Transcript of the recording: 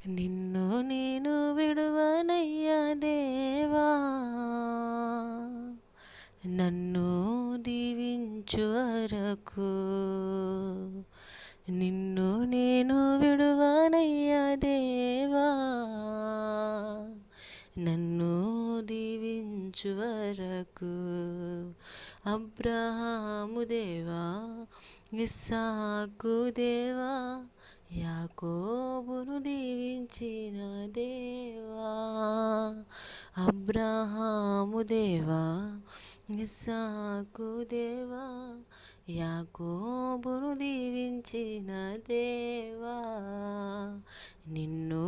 నిన్ను నేను విడువనయ్యా దేవా, నన్ను దీవించు వరకు. నిన్ను నేను విడువనయ్యా దేవా, నన్ను దీవించు వరకు. అబ్రహాము దేవా, ఇస్సాకు దేవా, యాకోబును దీవించిన దేవా. అబ్రహాము దేవా, ఇస్సాకు దేవా, యాకోబును దీవించిన దేవా. నిన్ను